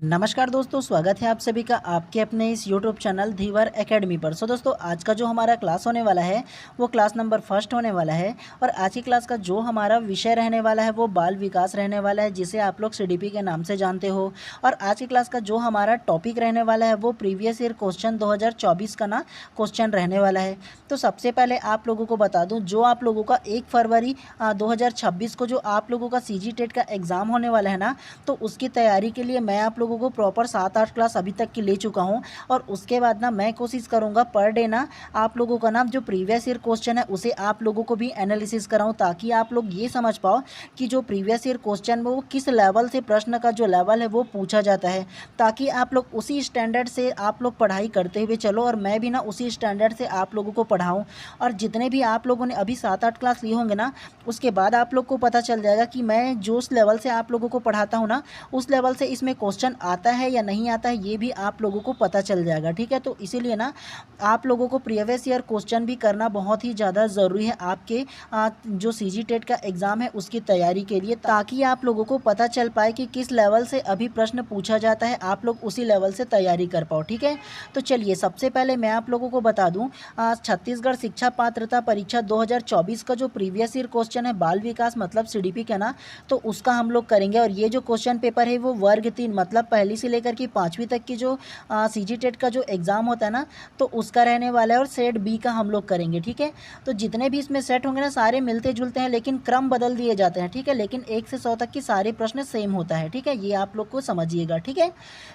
नमस्कार दोस्तों, स्वागत है आप सभी का आपके अपने इस यूट्यूब चैनल धीवर एकेडमी पर। दोस्तों, आज का जो हमारा क्लास होने वाला है वो क्लास नंबर फर्स्ट होने वाला है। और आज की क्लास का जो हमारा विषय रहने वाला है वो बाल विकास रहने वाला है, जिसे आप लोग सीडीपी के नाम से जानते हो। और आज की क्लास का जो हमारा टॉपिक रहने वाला है वो प्रीवियस ईयर क्वेश्चन 2024 का क्वेश्चन रहने वाला है। तो सबसे पहले आप लोगों को बता दूँ, जो आप लोगों का 1 फरवरी 2026 को जो आप लोगों का सीजी टेट का एग्ज़ाम होने वाला है ना, तो उसकी तैयारी के लिए मैं आप लोगों को प्रॉपर 7-8 क्लास अभी तक की ले चुका हूं। और उसके बाद ना मैं कोशिश करूंगा पर डे ना आप लोगों का जो प्रीवियस ईयर क्वेश्चन है उसे आप लोगों को भी एनालिसिस कराऊं, ताकि आप लोग ये समझ पाओ कि जो प्रीवियस ईयर क्वेश्चन में वो किस लेवल से प्रश्न का जो लेवल है वो पूछा जाता है, ताकि आप लोग उसी स्टैंडर्ड से आप लोग पढ़ाई करते हुए चलो और मैं भी ना उसी स्टैंडर्ड से आप लोगों को पढ़ाऊँ। और जितने भी आप लोगों ने अभी 7-8 क्लास लिए होंगे ना, उसके बाद आप लोग को पता चल जाएगा कि मैं जो उस लेवल से आप लोगों को पढ़ाता हूँ ना, उस लेवल से इसमें क्वेश्चन आता है या नहीं आता है ये भी आप लोगों को पता चल जाएगा। ठीक है, तो इसीलिए ना आप लोगों को प्रीवियस ईयर क्वेश्चन भी करना बहुत ही ज़्यादा ज़रूरी है आपके जो सीजी टेट का एग्ज़ाम है उसकी तैयारी के लिए, ताकि आप लोगों को पता चल पाए कि किस लेवल से अभी प्रश्न पूछा जाता है, आप लोग उसी लेवल से तैयारी कर पाओ। ठीक है, तो चलिए सबसे पहले मैं आप लोगों को बता दूँ, छत्तीसगढ़ शिक्षा पात्रता परीक्षा 2024 का जो प्रीवियस ईयर क्वेश्चन है बाल विकास मतलब सीडीपी का ना, तो उसका हम लोग करेंगे। और ये जो क्वेश्चन पेपर है वो वर्ग 3 मतलब पहली से लेकर के 5वीं तक की जो सीजी टेट का जो एग्ज़ाम होता है ना, तो उसका रहने वाला है। और सेट बी का हम लोग करेंगे। ठीक है, तो जितने भी इसमें सेट होंगे ना सारे मिलते जुलते हैं, लेकिन क्रम बदल दिए जाते हैं। ठीक है, लेकिन 1 से 100 तक की सारे प्रश्न सेम होता है। ठीक है, ये आप लोग को समझिएगा। ठीक है,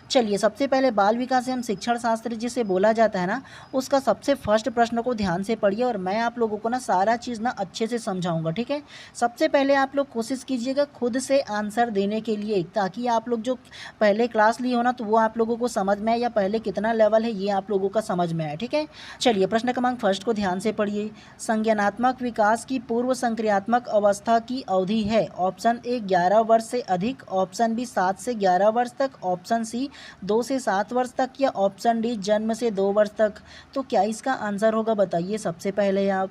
चलिए सबसे पहले बाल विकास एवं शिक्षण शास्त्र जिसे बोला जाता है ना, उसका सबसे फर्स्ट प्रश्न को ध्यान से पढ़िए और मैं आप लोगों को ना सारा चीज़ ना अच्छे से समझाऊंगा। ठीक है, सबसे पहले आप लोग कोशिश कीजिएगा खुद से आंसर देने के लिए, ताकि आप लोग जो पहले क्लास लिए हो ना तो वो आप लोगों को समझ में आए, या पहले कितना लेवल है ये आप लोगों का समझ में आए। ठीक है, चलिए प्रश्न क्रमांक फर्स्ट को ध्यान से पढ़िए। संज्ञानात्मक विकास की पूर्व संक्रियात्मक अवस्था की अवधि है। ऑप्शन ए 11 वर्ष से अधिक, ऑप्शन बी 7 से 11 वर्ष तक, ऑप्शन सी 2 से 7 वर्ष तक, या ऑप्शन डी जन्म से 2 वर्ष तक। तो क्या इसका आंसर होगा बताइए सबसे पहले आप।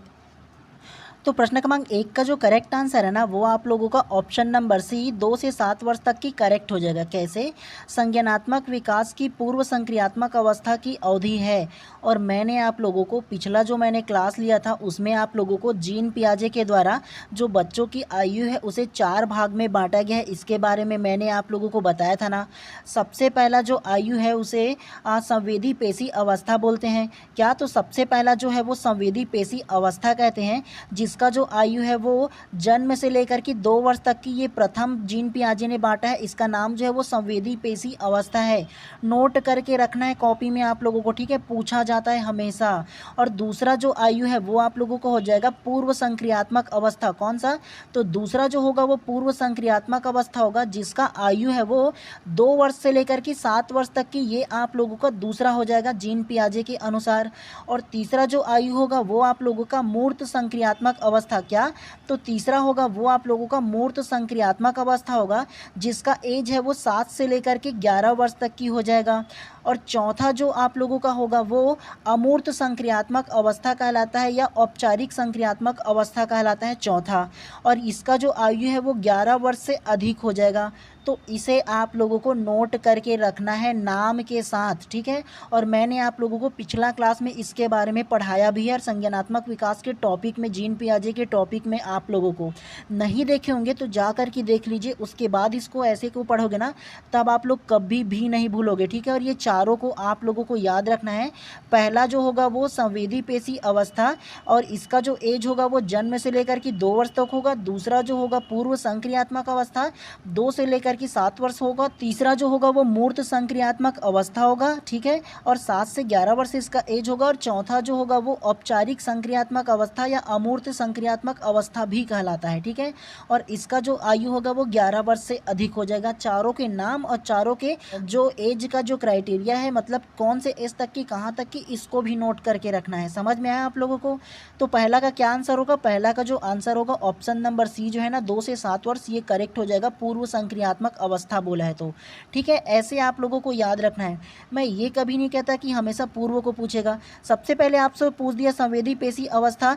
तो प्रश्न क्रमांक 1 का जो करेक्ट आंसर है ना वो आप लोगों का ऑप्शन नंबर सी 2 से 7 वर्ष तक की करेक्ट हो जाएगा। कैसे? संज्ञानात्मक विकास की पूर्व संक्रियात्मक अवस्था की अवधि है। और मैंने आप लोगों को पिछला जो मैंने क्लास लिया था उसमें आप लोगों को जीन पियाजे के द्वारा जो बच्चों की आयु है उसे 4 भाग में बांटा गया है, इसके बारे में मैंने आप लोगों को बताया था ना। सबसे पहला जो आयु है उसे संवेदी पेशी अवस्था बोलते हैं। क्या? तो सबसे पहला जो है वो संवेदी पेशी अवस्था कहते हैं, जिसका जो आयु है वो जन्म से लेकर के 2 वर्ष तक की ये प्रथम जीन पियाजे ने बांटा है। इसका नाम जो है वो संवेदी पेशी अवस्था है। नोट करके रखना है कॉपी में आप लोगों को। ठीक है, पूछा जाता है हमेशा। और दूसरा जो आयु है वो आप लोगों को हो जाएगा पूर्व संक्रियात्मक अवस्था। कौन सा? तो दूसरा जो होगा वो पूर्व संक्रियात्मक अवस्था होगा, जिसका आयु है वो 2 वर्ष से लेकर के 7 वर्ष तक की, ये आप लोगों का दूसरा हो जाएगा जीन पियाजे के अनुसार। और तीसरा जो आयु होगा वो आप लोगों का मूर्त संक्रियात्मक अवस्था। क्या? तो तीसरा होगा वो आप लोगों का मूर्त संक्रियात्मक अवस्था होगा, जिसका एज है वो 7 से लेकर के 11 वर्ष तक की हो जाएगा। और चौथा जो आप लोगों का होगा वो अमूर्त संक्रियात्मक अवस्था कहलाता है, या औपचारिक संक्रियात्मक अवस्था कहलाता है चौथा। और इसका जो आयु है वो 11 वर्ष से अधिक हो जाएगा। तो इसे आप लोगों को नोट करके रखना है नाम के साथ। ठीक है, और मैंने आप लोगों को पिछला क्लास में इसके बारे में पढ़ाया भी है। और संज्ञानात्मक विकास के टॉपिक में, जीन पियाजे के टॉपिक में आप लोगों को नहीं देखे होंगे तो जा कर के देख लीजिए। उसके बाद इसको ऐसे को पढ़ोगे ना तब आप लोग कभी भी नहीं भूलोगे। ठीक है, और ये चारों को आप लोगों को याद रखना है। पहला जो होगा वो संवेदी पेशी अवस्था, और इसका जो एज होगा वो जन्म से लेकर के 2 वर्ष तक होगा। दूसरा जो होगा पूर्व संक्रियात्मक अवस्था 2 से लेकर के 7 वर्ष होगा। तीसरा जो होगा वो मूर्त संक्रियात्मक अवस्था होगा। ठीक है, और 7 से 11 वर्ष इसका एज होगा। और चौथा जो होगा वो औपचारिक संक्रियात्मक अवस्था या अमूर्त संक्रियात्मक अवस्था भी कहलाता है। ठीक है, और इसका जो आयु होगा वो 11 वर्ष से अधिक हो जाएगा। चारों के नाम और चारों के जो एज का जो क्राइटेरिया क्राइटेरिया है, मतलब कौन से एज तक की कहाँ तक की, इसको भी नोट करके रखना है। समझ में आया आप लोगों को? तो पहला का क्या आंसर होगा? पहला का जो आंसर होगा ऑप्शन नंबर सी जो है ना, 2 से 7 वर्ष, ये करेक्ट हो जाएगा, पूर्व संक्रियात्मक अवस्था बोला है तो। ठीक है, ऐसे आप लोगों को याद रखना है। मैं ये कभी नहीं कहता कि हमेशा पूर्व को पूछेगा। सबसे पहले आपसे पूछ दिया संवेदी पेशी अवस्था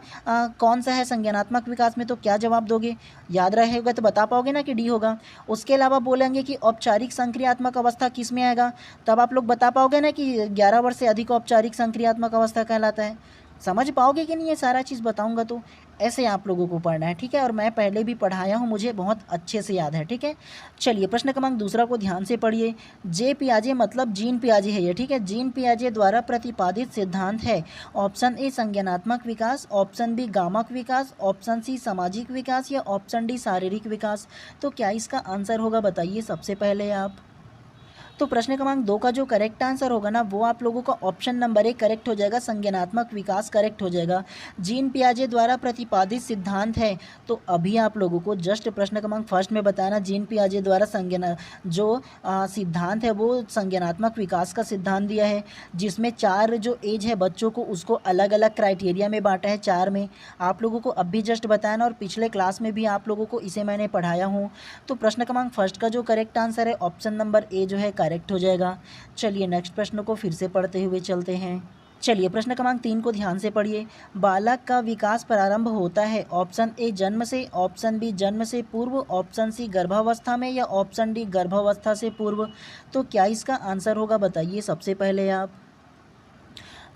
कौन सा है संज्ञानात्मक विकास में, तो क्या जवाब दोगे? याद रहेगा तो बता पाओगे ना कि डी होगा। उसके अलावा बोलेंगे कि औपचारिक संक्रियात्मक अवस्था किस में आएगा, तब आप लोग बता पाओगे ना कि 11 वर्ष से अधिक औपचारिक संक्रियात्मक अवस्था कहलाता है। समझ पाओगे कि नहीं? ये सारा चीज़ बताऊंगा तो ऐसे आप लोगों को पढ़ना है। ठीक है, और मैं पहले भी पढ़ाया हूँ, मुझे बहुत अच्छे से याद है। ठीक है, चलिए प्रश्न क्रमांक दूसरा को ध्यान से पढ़िए। जे पियाजे मतलब जीन पियाजे है ये। ठीक है, जीन पियाजे द्वारा प्रतिपादित सिद्धांत है। ऑप्शन ए संज्ञानात्मक विकास, ऑप्शन बी गामक विकास, ऑप्शन सी सामाजिक विकास या ऑप्शन डी शारीरिक विकास। तो क्या इसका आंसर होगा बताइए सबसे पहले आप। तो प्रश्न क्रमांक 2 का जो करेक्ट आंसर होगा ना, वो आप लोगों का ऑप्शन नंबर 1 करेक्ट हो जाएगा, संज्ञानात्मक विकास करेक्ट हो जाएगा। जीन पियाजे द्वारा प्रतिपादित सिद्धांत है, तो अभी आप लोगों को जस्ट प्रश्न क्रमांक फर्स्ट में बताना, जीन पियाजे द्वारा सिद्धांत है वो संज्ञानात्मक विकास का सिद्धांत दिया है, जिसमें 4 जो एज है बच्चों को उसको अलग अलग क्राइटेरिया में बांटा है, 4 में। आप लोगों को अब भी जस्ट बताना, और पिछले क्लास में भी आप लोगों को इसे मैंने पढ़ाया हूँ। तो प्रश्न क्रमांक फर्स्ट का जो करेक्ट आंसर है ऑप्शन नंबर ए जो है करेक्ट हो जाएगा। चलिए नेक्स्ट प्रश्न को फिर से पढ़ते हुए चलते हैं। चलिए प्रश्न क्रमांक 3 को ध्यान से पढ़िए। बालक का विकास प्रारंभ होता है, ऑप्शन ए जन्म से, ऑप्शन बी जन्म से पूर्व, ऑप्शन सी गर्भावस्था में या ऑप्शन डी गर्भावस्था से पूर्व। तो क्या इसका आंसर होगा बताइए सबसे पहले आप।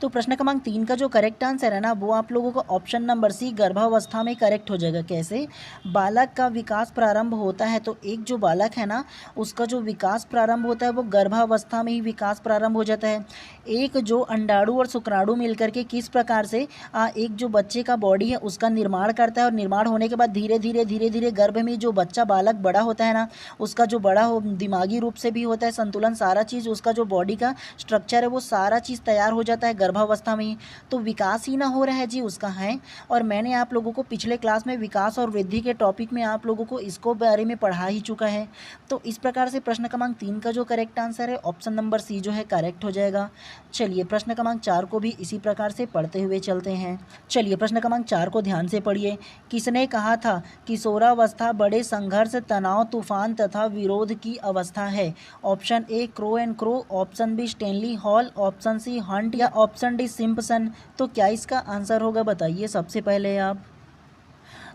तो प्रश्न क्रमांक 3 का जो करेक्ट आंसर है ना, वो आप लोगों को ऑप्शन नंबर सी गर्भावस्था में करेक्ट हो जाएगा। कैसे? बालक का विकास प्रारंभ होता है, तो एक जो बालक है ना, उसका जो विकास प्रारंभ होता है वो गर्भावस्था में ही विकास प्रारंभ हो जाता है। एक जो अंडाणु और शुक्राणु मिलकर के किस प्रकार से एक जो बच्चे का बॉडी है उसका निर्माण करता है, और निर्माण होने के बाद धीरे धीरे गर्भ में जो बच्चा बालक बड़ा होता है ना, उसका जो बड़ा हो दिमागी रूप से भी होता है, संतुलन सारा चीज़, उसका जो बॉडी का स्ट्रक्चर है वो सारा चीज़ तैयार हो जाता है गर्भावस्था में ही। तो विकास ही ना हो रहा है जी उसका, है। और मैंने आप लोगों को पिछले क्लास में विकास और वृद्धि के टॉपिक में आप लोगों को इसको बारे में पढ़ा ही चुका है। तो इस प्रकार से प्रश्न क्रमांक 3 का जो करेक्ट आंसर है ऑप्शन नंबर सी जो है करेक्ट हो जाएगा। चलिए प्रश्न क्रमांक 4 को भी इसी प्रकार से पढ़ते हुए चलते हैं। चलिए प्रश्न क्रमांक 4 को ध्यान से पढ़िए। किसने कहा था किशोरावस्था बड़े संघर्ष, तनाव, तूफान तथा विरोध की अवस्था है? Option A Crow and Crow, option B Stanley Hall, option C Hunt या ऑप्शन डी सिम्पसन। तो क्या इसका आंसर होगा बताइए सबसे पहले आप।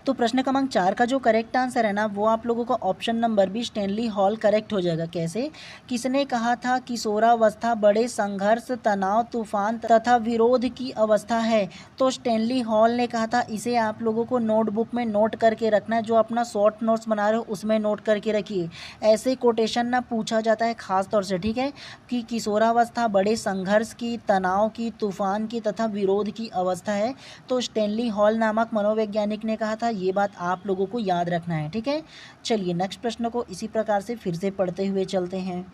तो प्रश्न क्रमांक 4 का जो करेक्ट आंसर है ना, वो आप लोगों का option number B Stanley Hall correct हो जाएगा। कैसे? किसने कहा था किशोरावस्था बड़े संघर्ष, तनाव, तूफान तथा विरोध की अवस्था है? तो स्टेनली हॉल ने कहा था। इसे आप लोगों को नोटबुक में नोट करके रखना है, जो अपना शॉर्ट नोट्स बना रहे हो उसमें नोट करके रखिए। ऐसे कोटेशन ना पूछा जाता है खास तौर से, ठीक है, कि किशोरावस्था बड़े संघर्ष की, तनाव की, तूफान की तथा विरोध की अवस्था है। तो स्टेनली हॉल नामक मनोवैज्ञानिक ने कहा था, ये बात आप लोगों को याद रखना है। ठीक है, चलिए नेक्स्ट प्रश्न को इसी प्रकार से फिर से पढ़ते हुए चलते हैं।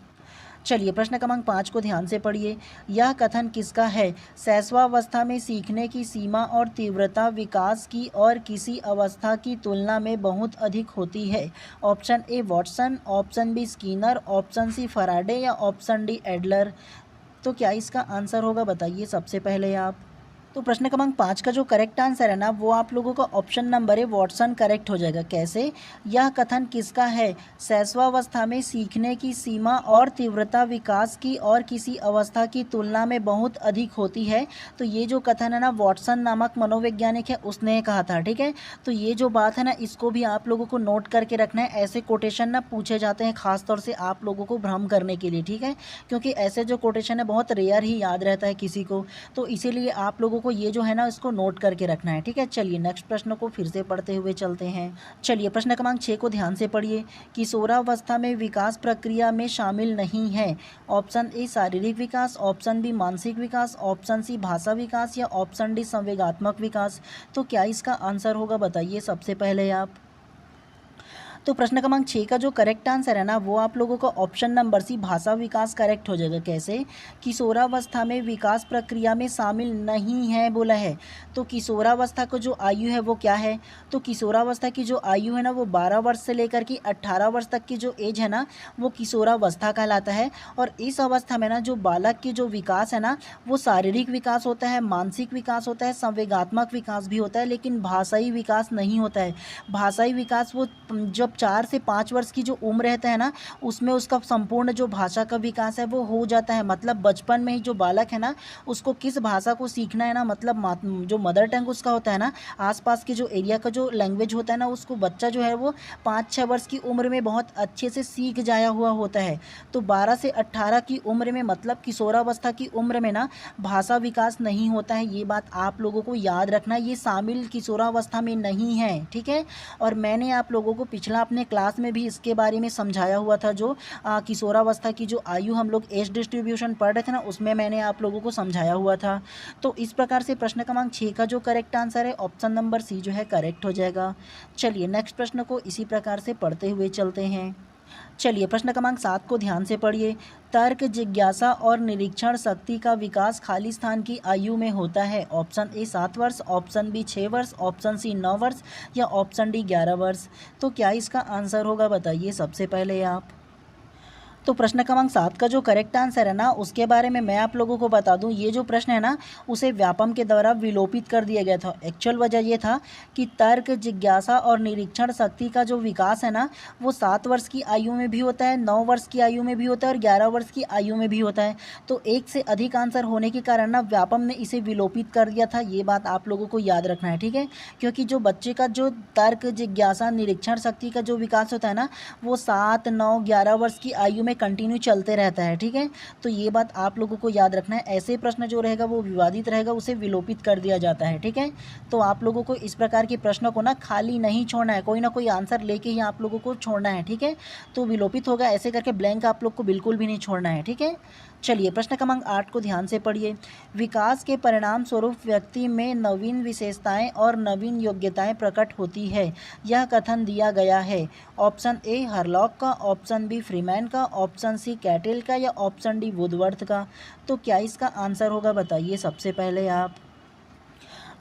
चलिए प्रश्न क्रमांक 5 को ध्यान से पढ़िए। यह कथन किसका है? शैशवावस्था में सीखने की सीमा और तीव्रता विकास की और किसी अवस्था की तुलना में बहुत अधिक होती है। Option A Watson, option B Skinner, option C Faraday या ऑप्शन डी एडलर। तो क्या इसका आंसर होगा बताइए सबसे पहले आप। तो प्रश्न क्रमांक 5 का जो करेक्ट आंसर है ना, वो आप लोगों का ऑप्शन नंबर है वॉटसन करेक्ट हो जाएगा। कैसे? यह कथन किसका है? शैशवावस्था में सीखने की सीमा और तीव्रता विकास की और किसी अवस्था की तुलना में बहुत अधिक होती है। तो ये जो कथन है ना, वॉटसन नामक मनोवैज्ञानिक है उसने कहा था। ठीक है, तो ये जो बात है ना, इसको भी आप लोगों को नोट करके रखना है। ऐसे कोटेशन ना पूछे जाते हैं खास तौर से आप लोगों को भ्रम करने के लिए। ठीक है, क्योंकि ऐसे जो कोटेशन है बहुत रेयर ही याद रहता है किसी को, तो इसीलिए आप लोगों को ये जो है ना इसको नोट करके रखना है। ठीक है, चलिए नेक्स्ट प्रश्न को फिर से पढ़ते हुए चलते हैं। चलिए प्रश्न क्रमांक 6 को ध्यान से पढ़िए। किशोरावस्था में विकास प्रक्रिया में शामिल नहीं है। ऑप्शन ए शारीरिक विकास, ऑप्शन बी मानसिक विकास, ऑप्शन सी भाषा विकास या ऑप्शन डी संवेगात्मक विकास। तो क्या इसका आंसर होगा बताइए सबसे पहले आप। तो प्रश्न क्रमांक 6 का जो करेक्ट आंसर है ना वो आप लोगों का ऑप्शन नंबर सी भाषा विकास करेक्ट हो जाएगा। कैसे? किशोरावस्था में विकास प्रक्रिया में शामिल नहीं है बोला है। तो किशोरावस्था को जो आयु है वो क्या है? तो किशोरावस्था की जो आयु है ना वो 12 वर्ष से लेकर के 18 वर्ष तक की जो एज है ना वो किशोरावस्था कहलाता है। और इस अवस्था में ना जो बालक की जो विकास है ना वो शारीरिक विकास होता है, मानसिक विकास होता है, संवेगात्मक विकास भी होता है, लेकिन भाषाई विकास नहीं होता है। भाषाई विकास वो जब 4 से 5 वर्ष की जो उम्र रहता है ना उसमें उसका संपूर्ण जो भाषा का विकास है वो हो जाता है। मतलब बचपन में ही जो बालक है ना उसको किस भाषा को सीखना है ना, मतलब जो मदर टंग उसका होता है ना, आसपास के जो एरिया का जो लैंग्वेज होता है ना उसको बच्चा जो है वो 5-6 वर्ष की उम्र में बहुत अच्छे से सीख जाया हुआ होता है। तो 12 से 18 की उम्र में मतलब किशोरावस्था की उम्र में ना भाषा विकास नहीं होता है। ये बात आप लोगों को याद रखना, ये शामिल किशोरावस्था में नहीं है, ठीक है। और मैंने आप लोगों को पिछला अपने क्लास में भी इसके बारे में समझाया हुआ था। जो किशोरावस्था की जो आयु हम लोग एज डिस्ट्रीब्यूशन पढ़ रहे थे ना उसमें मैंने आप लोगों को समझाया हुआ था। तो इस प्रकार से प्रश्न क्रमांक 6 का जो करेक्ट आंसर है ऑप्शन नंबर सी जो है करेक्ट हो जाएगा। चलिए नेक्स्ट प्रश्न को इसी प्रकार से पढ़ते हुए चलते हैं। चलिए प्रश्न क्रमांक 7 को ध्यान से पढ़िए। तर्क, जिज्ञासा और निरीक्षण शक्ति का विकास खाली स्थान की आयु में होता है। ऑप्शन ए 7 वर्ष, ऑप्शन बी 6 वर्ष, ऑप्शन सी 9 वर्ष या ऑप्शन डी 11 वर्ष। तो क्या इसका आंसर होगा बताइए सबसे पहले आप। तो प्रश्न क्रमांक 7 का जो करेक्ट आंसर है ना उसके बारे में मैं आप लोगों को बता दूं। ये जो प्रश्न है ना उसे व्यापम के द्वारा विलोपित कर दिया गया था। एक्चुअल वजह ये था कि तर्क, जिज्ञासा और निरीक्षण शक्ति का जो विकास है ना वो 7 वर्ष की आयु में भी होता है, 9 वर्ष की आयु में भी होता है और 11 वर्ष की आयु में भी होता है। तो एक से अधिक आंसर होने के कारण ना व्यापम ने इसे विलोपित कर दिया था। ये बात आप लोगों को याद रखना है, ठीक है। क्योंकि जो बच्चे का जो तर्क, जिज्ञासा, निरीक्षण शक्ति का जो विकास होता है ना वो 7, 9, 11 वर्ष की आयु में कंटिन्यू चलते रहता है, ठीक है। तो ये बात आप लोगों को याद रखना है। ऐसे प्रश्न जो रहेगा वो विवादित रहेगा, उसे विलोपित कर दिया जाता है, ठीक है। तो आप लोगों को इस प्रकार के प्रश्नों को ना खाली नहीं छोड़ना है, कोई ना कोई आंसर लेके ही आप लोगों को छोड़ना है, ठीक है। तो विलोपित होगा ऐसे करके ब्लैंक आप लोग को बिल्कुल भी नहीं छोड़ना है, ठीक है। चलिए प्रश्न क्रमांक 8 को ध्यान से पढ़िए। विकास के परिणाम स्वरूप व्यक्ति में नवीन विशेषताएं और नवीन योग्यताएं प्रकट होती है। यह कथन दिया गया है। ऑप्शन ए हरलॉक का, ऑप्शन बी फ्रीमैन का, ऑप्शन सी कैटेल का या ऑप्शन डी वुडवर्थ का। तो क्या इसका आंसर होगा बताइए सबसे पहले आप।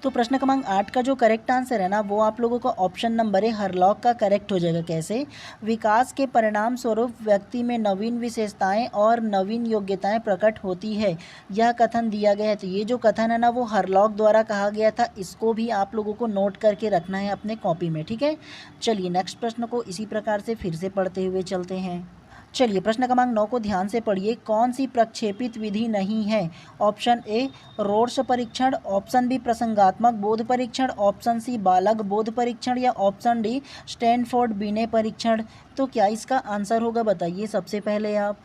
तो प्रश्न क्रमांक 8 का जो करेक्ट आंसर है ना वो आप लोगों का ऑप्शन नंबर है हरलॉक का करेक्ट हो जाएगा। कैसे? विकास के परिणाम स्वरूप व्यक्ति में नवीन विशेषताएं और नवीन योग्यताएं प्रकट होती है, यह कथन दिया गया है। तो ये जो कथन है ना वो हरलॉक द्वारा कहा गया था। इसको भी आप लोगों को नोट करके रखना है अपने कॉपी में, ठीक है। चलिए नेक्स्ट प्रश्न को इसी प्रकार से फिर से पढ़ते हुए चलते हैं। चलिए प्रश्न क्रमांक 9 को ध्यान से पढ़िए। कौन सी प्रक्षेपित विधि नहीं है? ऑप्शन ए रोड्स परीक्षण, ऑप्शन बी प्रसंगात्मक बोध परीक्षण, ऑप्शन सी बालक बोध परीक्षण या ऑप्शन डी स्टैनफोर्ड बिने परीक्षण। तो क्या इसका आंसर होगा बताइए सबसे पहले आप।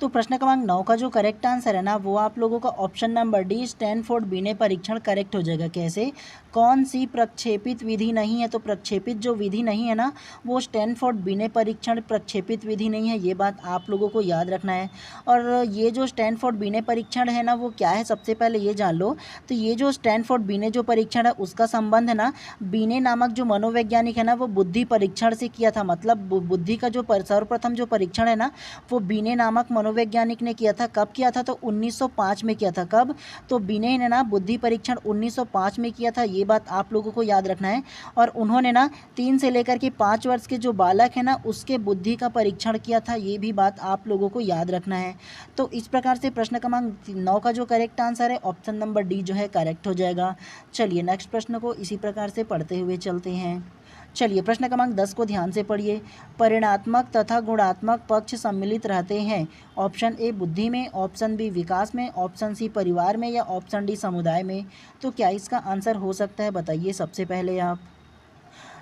तो प्रश्न क्रमांक 9 का जो करेक्ट आंसर है ना वो आप लोगों का ऑप्शन नंबर डी स्टैनफोर्ड बिने परीक्षण करेक्ट हो जाएगा। कैसे? कौन सी प्रक्षेपित विधि नहीं है? तो प्रक्षेपित जो विधि नहीं है ना वो स्टैनफोर्ड बिने परीक्षण प्रक्षेपित विधि नहीं है। ये बात आप लोगों को याद रखना है। और ये जो स्टैनफोर्ड बिने परीक्षण है ना वो क्या है सबसे पहले ये जान लो। तो ये जो स्टैनफोर्ड बिने जो परीक्षण है उसका संबंध है ना बिने नामक जो मनोवैज्ञानिक है ना वो बुद्धि परीक्षण से किया था। मतलब बुद्धि का जो सर्वप्रथम जो परीक्षण है ना वो बिने नामक मनोवैज्ञानिक ने किया था। कब किया था? तो 1905 में किया था। कब? तो बिने ने ना बुद्धि परीक्षण 1905 में किया था। ये बात आप लोगों को याद रखना है। और उन्होंने ना 3 से लेकर के 5 वर्ष के जो बालक है ना उसके बुद्धि का परीक्षण किया था। ये भी बात आप लोगों को याद रखना है। तो इस प्रकार से प्रश्न क्रमांक 9 का जो करेक्ट आंसर है ऑप्शन नंबर डी जो है करेक्ट हो जाएगा। चलिए नेक्स्ट प्रश्न को इसी प्रकार से पढ़ते हुए चलते हैं। चलिए प्रश्न क्रमांक 10 को ध्यान से पढ़िए। परिणात्मक तथा गुणात्मक पक्ष सम्मिलित रहते हैं। ऑप्शन ए बुद्धि में, ऑप्शन बी विकास में, ऑप्शन सी परिवार में या ऑप्शन डी समुदाय में। तो क्या इसका आंसर हो सकता है बताइए सबसे पहले आप।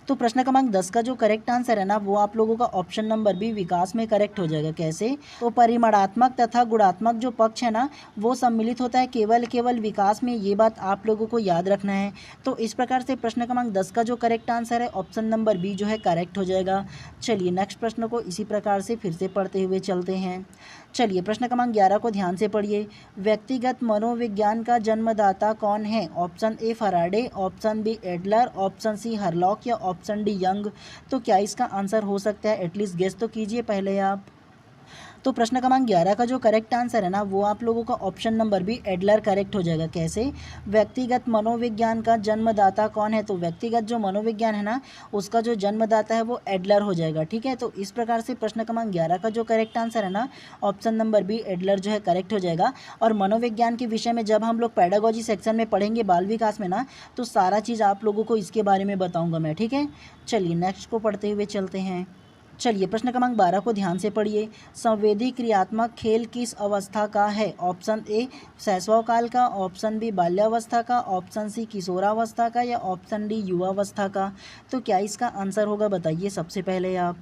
तो प्रश्न क्रमांक 10 का जो करेक्ट आंसर है ना वो आप लोगों का ऑप्शन नंबर बी विकास में करेक्ट हो जाएगा। कैसे? तो परिमाणात्मक तथा गुणात्मक जो पक्ष है ना वो सम्मिलित होता है केवल विकास में। ये बात आप लोगों को याद रखना है। तो इस प्रकार से प्रश्न क्रमांक 10 का जो करेक्ट आंसर है ऑप्शन नंबर बी जो है करेक्ट हो जाएगा। चलिए नेक्स्ट प्रश्न को इसी प्रकार से फिर से पढ़ते हुए चलते हैं। चलिए प्रश्न क्रमांक 11 को ध्यान से पढ़िए। व्यक्तिगत मनोविज्ञान का जन्मदाता कौन है? Option A Faraday, option B Adler, option C Hurlock या ऑप्शन डी यंग। तो क्या इसका आंसर हो सकता है? एटलीस्ट गेस तो कीजिए पहले आप। तो प्रश्न क्रमांक 11 का जो करेक्ट आंसर है ना, वो आप लोगों का option number B Adler correct हो जाएगा। कैसे? व्यक्तिगत मनोविज्ञान का जन्मदाता कौन है? तो व्यक्तिगत जो मनोविज्ञान है ना, उसका जो जन्मदाता है वो एडलर हो जाएगा। ठीक है, तो इस प्रकार से प्रश्न क्रमांक 11 का जो करेक्ट आंसर है ना, ऑप्शन नंबर बी एडलर जो है करेक्ट हो जाएगा। और मनोविज्ञान के विषय में जब हम लोग पेडागोजी सेक्शन में पढ़ेंगे बाल विकास में ना, तो सारा चीज़ आप लोगों को इसके बारे में बताऊँगा मैं। ठीक है, चलिए नेक्स्ट को पढ़ते हुए चलते हैं। चलिए प्रश्न क्रमांक 12 को ध्यान से पढ़िए। संवेदी क्रियात्मक खेल किस अवस्था का है? ऑप्शन ए शैशव काल का, ऑप्शन बी बाल्यावस्था का, ऑप्शन सी किशोरावस्था का या ऑप्शन डी युवावस्था का। तो क्या इसका आंसर होगा बताइए सबसे पहले आप।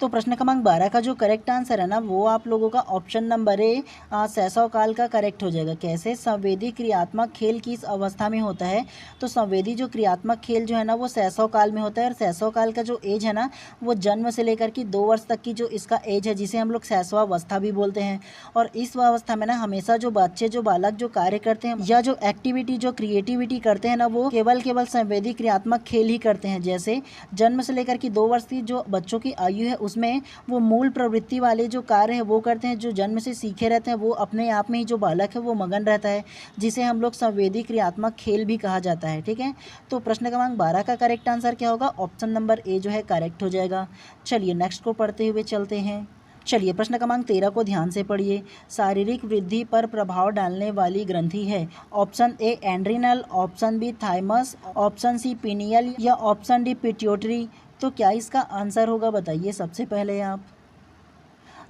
तो प्रश्न क्रमांक 12 का जो करेक्ट आंसर है ना, वो आप लोगों का ऑप्शन नंबर ए शैशव काल का करेक्ट हो जाएगा। कैसे? संवेदी क्रियात्मक खेल किस अवस्था में होता है? तो संवेदी जो क्रियात्मक खेल जो है ना, वो शैशव काल में होता है। और शैशव काल का जो एज है ना, वो जन्म से लेकर के 2 वर्ष तक की जो इसका एज है, जिसे हम लोग शैशवावस्था भी बोलते हैं। और इस अवस्था में ना हमेशा जो बच्चे जो बालक जो कार्य करते हैं या जो एक्टिविटी जो क्रिएटिविटी करते हैं ना, वो केवल संवेदी क्रियात्मक खेल ही करते हैं। जैसे जन्म से लेकर के 2 वर्ष की जो बच्चों की आयु है, उसमें वो मूल प्रवृत्ति वाले जो कार्य है वो करते हैं। जो जन्म से सीखे रहते हैं वो अपने आप में ही जो बालक है वो मगन रहता है, जिसे हम लोग संवेदी क्रियात्मक खेल भी कहा जाता है। ठीक है, तो प्रश्न क्रमांक 12 का करेक्ट आंसर क्या होगा? ऑप्शन नंबर ए जो है करेक्ट हो जाएगा। चलिए नेक्स्ट को पढ़ते हुए चलते हैं। चलिए प्रश्न क्रमांक 13 को ध्यान से पढ़िए। शारीरिक वृद्धि पर प्रभाव डालने वाली ग्रंथि है? Option A adrenal, option B thymus, option C pineal या ऑप्शन डी पिट्यूटरी। तो क्या इसका आंसर होगा बताइए सबसे पहले आप।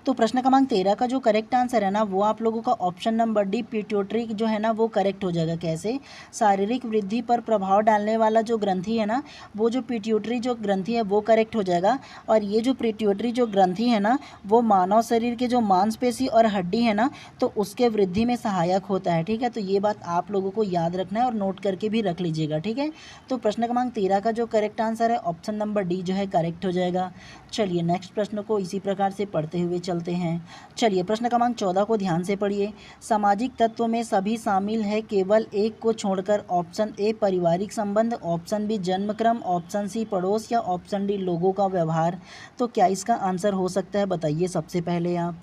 तो प्रश्न क्रमांक 13 का जो करेक्ट आंसर है ना, वो आप लोगों का ऑप्शन नंबर डी पिट्यूटरी जो है ना, वो करेक्ट हो जाएगा। कैसे? शारीरिक वृद्धि पर प्रभाव डालने वाला जो ग्रंथि है ना, वो जो पिट्यूटरी जो ग्रंथि है वो करेक्ट हो जाएगा। और ये जो पिट्यूटरी जो ग्रंथि है ना, वो मानव शरीर के जो मांसपेशी और हड्डी है ना, तो उसके वृद्धि में सहायक होता है। ठीक है, तो ये बात आप लोगों को याद रखना है और नोट करके भी रख लीजिएगा। ठीक है, तो प्रश्न क्रमांक 13 का जो करेक्ट आंसर है ऑप्शन नंबर डी जो है करेक्ट हो जाएगा। चलिए नेक्स्ट प्रश्न को इसी प्रकार से पढ़ते हुए चलते हैं। चलिए प्रश्न क्रमांक 14 को ध्यान से पढ़िए। सामाजिक तत्व में सभी शामिल है, केवल एक को छोड़कर। ऑप्शन ए पारिवारिक संबंध, ऑप्शन बी जन्मक्रम, ऑप्शन सी पड़ोस या ऑप्शन डी लोगों का व्यवहार। तो क्या इसका आंसर हो सकता है बताइए सबसे पहले आप।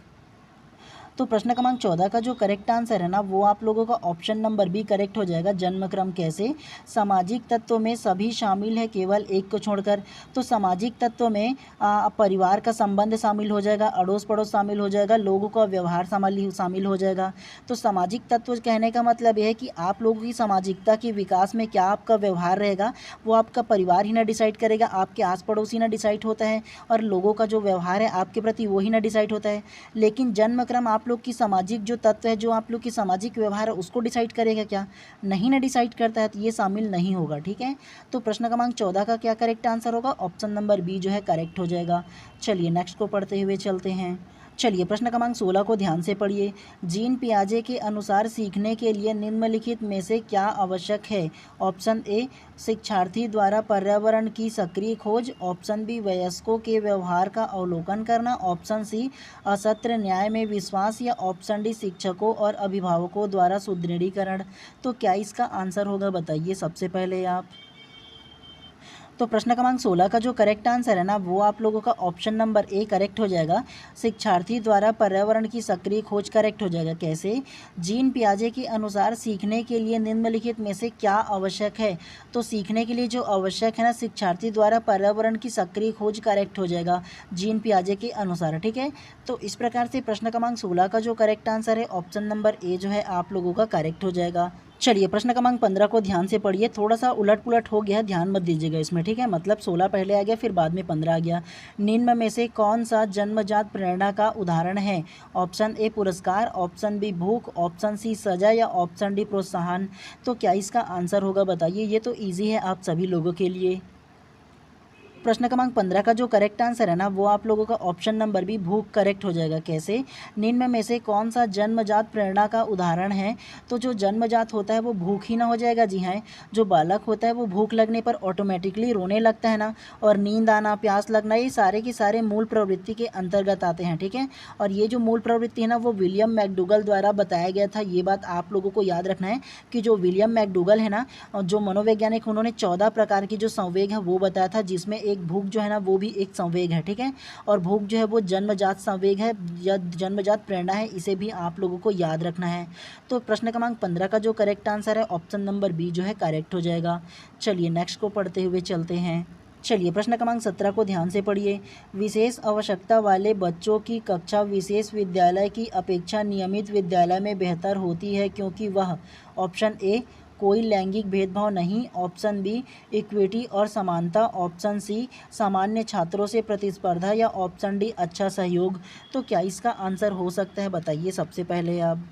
तो प्रश्न क्रमांक 14 का जो करेक्ट आंसर है ना, वो आप लोगों का ऑप्शन नंबर बी करेक्ट हो जाएगा, जन्मक्रम। कैसे? सामाजिक तत्वों में सभी शामिल है, केवल एक को छोड़कर। तो सामाजिक तत्वों में परिवार का संबंध शामिल हो जाएगा, अड़ोस पड़ोस शामिल हो जाएगा, लोगों का व्यवहार शामिल हो जाएगा। तो सामाजिक तत्व कहने का मतलब यह है कि आप लोगों की सामाजिकता के विकास में क्या आपका व्यवहार रहेगा, वो आपका परिवार ही ना डिसाइड करेगा, आपके आस पड़ोस ही ना डिसाइड होता है, और लोगों का जो व्यवहार है आपके प्रति वो ही ना डिसाइड होता है। लेकिन जन्मक्रम आप लोग की सामाजिक जो तत्व है, जो आप लोग की सामाजिक व्यवहार है, उसको डिसाइड करेगा क्या? नहीं ना डिसाइड करता है, तो ये शामिल नहीं होगा। ठीक है, तो प्रश्न क्रमांक 14 का क्या करेक्ट आंसर होगा? ऑप्शन नंबर बी जो है करेक्ट हो जाएगा। चलिए नेक्स्ट को पढ़ते हुए चलते हैं। चलिए प्रश्न क्रमांक 16 को ध्यान से पढ़िए। जीन पियाजे के अनुसार सीखने के लिए निम्नलिखित में से क्या आवश्यक है? ऑप्शन ए शिक्षार्थी द्वारा पर्यावरण की सक्रिय खोज, ऑप्शन बी वयस्कों के व्यवहार का अवलोकन करना, ऑप्शन सी असत्र न्याय में विश्वास या ऑप्शन डी शिक्षकों और अभिभावकों द्वारा सुदृढ़ीकरण। तो क्या इसका आंसर होगा बताइए सबसे पहले आप। तो प्रश्न क्रमांक 16 का जो करेक्ट आंसर है ना, वो आप लोगों का ऑप्शन नंबर ए करेक्ट हो जाएगा, शिक्षार्थी द्वारा पर्यावरण की सक्रिय खोज करेक्ट हो जाएगा। कैसे? जीन पियाजे के अनुसार सीखने के लिए निम्नलिखित में से क्या आवश्यक है? तो सीखने के लिए जो आवश्यक है ना, शिक्षार्थी द्वारा पर्यावरण की सक्रिय खोज करेक्ट हो जाएगा जीन पियाजे के अनुसार। ठीक है, तो इस प्रकार से प्रश्न क्रमांक 16 का जो करेक्ट आंसर है ऑप्शन नंबर ए जो है आप लोगों का करेक्ट हो जाएगा। चलिए प्रश्न क्रमांक 15 को ध्यान से पढ़िए। थोड़ा सा उलट पुलट हो गया, ध्यान मत दीजिएगा इसमें। ठीक है, मतलब 16 पहले आ गया, फिर बाद में 15 आ गया। निम्न में से कौन सा जन्मजात प्रेरणा का उदाहरण है? ऑप्शन ए पुरस्कार, ऑप्शन बी भूख, ऑप्शन सी सजा या ऑप्शन डी प्रोत्साहन। तो क्या इसका आंसर होगा बताइए। ये तो ईजी है आप सभी लोगों के लिए। प्रश्न क्रमांक 15 का जो करेक्ट आंसर है ना वो आप लोगों का ऑप्शन नंबर बी भूख करेक्ट हो जाएगा। कैसे? निम्न में से कौन सा जन्मजात प्रेरणा का उदाहरण है? तो जो जन्मजात होता है वो भूख ही ना हो जाएगा। जी हाँ, जो बालक होता है वो भूख लगने पर ऑटोमेटिकली रोने लगता है ना, और नींद आना, प्यास लगना, ये सारे के सारे मूल प्रवृत्ति के अंतर्गत आते हैं। ठीक है, और ये जो मूल प्रवृत्ति है ना वो विलियम मैकडूगल द्वारा बताया गया था। ये बात आप लोगों को याद रखना है कि जो विलियम मैकडूगल है ना, जो मनोवैज्ञानिक, उन्होंने 14 प्रकार की जो संवेग है वो बताया था, जिसमें एक भूख जो है ना वो भी एक संवेग है। ठीक है, और भूख जो है वो जन्मजात संवेग है या जन्मजात प्रेरणा है, इसे भी आप लोगों को याद रखना है। तो प्रश्न क्रमांक 15 का जो करेक्ट आंसर है ऑप्शन नंबर बी जो है करेक्ट हो जाएगा। चलिए नेक्स्ट को पढ़ते हुए चलते हैं। चलिए प्रश्न क्रमांक 17 को ध्यान से पढ़िए। विशेष आवश्यकता वाले बच्चों की कक्षा विशेष विद्यालय की अपेक्षा नियमित विद्यालय में बेहतर होती है क्योंकि वह, ऑप्शन ए कोई लैंगिक भेदभाव नहीं, ऑप्शन बी इक्विटी और समानता, ऑप्शन सी सामान्य छात्रों से प्रतिस्पर्धा, या ऑप्शन डी अच्छा सहयोग। तो क्या इसका आंसर हो सकता है, बताइए सबसे पहले आप।